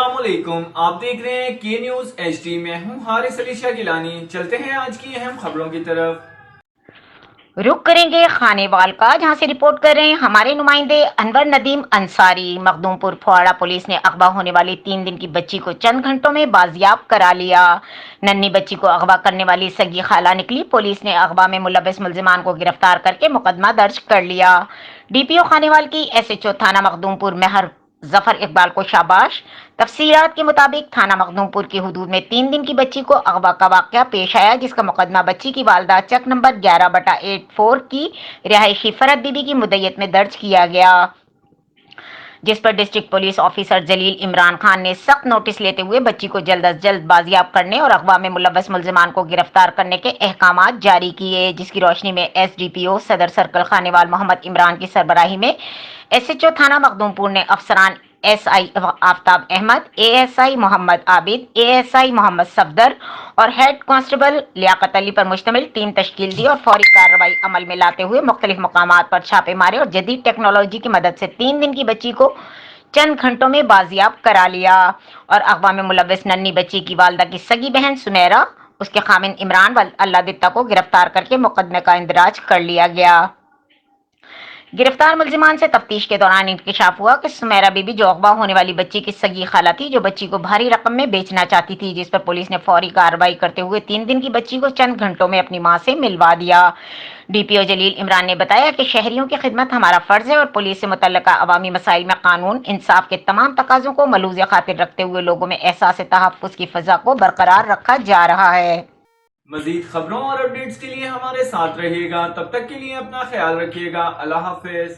السلام علیکم، آپ دیکھ رہے ہیں کے نیوز ایچ ڈی۔ میں ہوں حارث علی شاہ گیلانی۔ چلتے ہیں آج کی اہم خبروں کی طرف۔ رخ کریں گے خانے وال کا، جہاں سے رپورٹ کر رہے ہیں ہمارے نمائندے انور ندیم انصاری۔ مخدوم پور پھواڑہ پولیس نے اغوا ہونے والی 3 دن کی بچی کو چند گھنٹوں میں بازیاب کرا لیا۔ ننھی بچی کو اغوا کرنے والی سگی خالہ نکلی۔ پولیس نے اغوا میں ملوث ملزمان کو گرفتار کر کے مقدمہ درج کر لیا۔ ڈی پی او خانے وال کی ایس ایچ او تھانہ مخدوم پور مہر ظفر اقبال کو شاباش۔ تفصیلات کے مطابق تھانہ مخدوم پور کی حدود میں 3 دن کی بچی کو اغوا کا واقعہ پیش آیا، جس کا مقدمہ بچی کی والدہ چک نمبر 11/84 کی رہائشی فرحت بی بی کی مدعیت میں درج کیا گیا، جس پر ڈسٹرکٹ پولیس آفیسر جلیل عمران خان نے سخت نوٹس لیتے ہوئے بچی کو جلد از جلد بازیاب کرنے اور اغوا میں ملوث ملزمان کو گرفتار کرنے کے احکامات جاری کیے، جس کی روشنی میں ایس ڈی پی او صدر سرکل خانے وال محمد عمران کی سربراہی میں ایس ایچ او تھانہ مخدوم پور نے افسران S I Aftab Ahmed, A S I Muhammad Abid, A S I Muhammad Safdar اور ہیڈ کانسٹیبل لیاقت علی پر مشتمل ٹیم تشکیل دی اور فوری کارروائی عمل میں لاتے ہوئے مختلف مقامات پر چھاپے مارے اور جدید ٹیکنالوجی کی مدد سے 3 دن کی بچی کو چند گھنٹوں میں بازیاب کرا لیا اور اغوا میں ملوث ننھی بچی کی والدہ کی سگی بہن سمیرہ، اس کے خامند عمران و اللہ دتہ کو گرفتار کر کے مقدمے کا اندراج کر لیا گیا۔ گرفتار ملزمان سے تفتیش کے دوران انکشاف ہوا کہ سمیرہ بی بی جو اغوا ہونے والی بچی کی سگی خالہ تھی، جو بچی کو بھاری رقم میں بیچنا چاہتی تھی، جس پر پولیس نے فوری کارروائی کرتے ہوئے 3 دن کی بچی کو چند گھنٹوں میں اپنی ماں سے ملوا دیا۔ ڈی پی او جلیل عمران نے بتایا کہ شہریوں کی خدمت ہمارا فرض ہے اور پولیس سے متعلقہ عوامی مسائل میں قانون انصاف کے تمام تقاضوں کو ملحوظ خاطر رکھتے ہوئے لوگوں میں احساس تحفظ کی فضا کو برقرار رکھا جا رہا ہے۔ مزید خبروں اور اپڈیٹس کے لیے ہمارے ساتھ رہیے گا، تب تک کے لیے اپنا خیال رکھیے گا۔ اللہ حافظ۔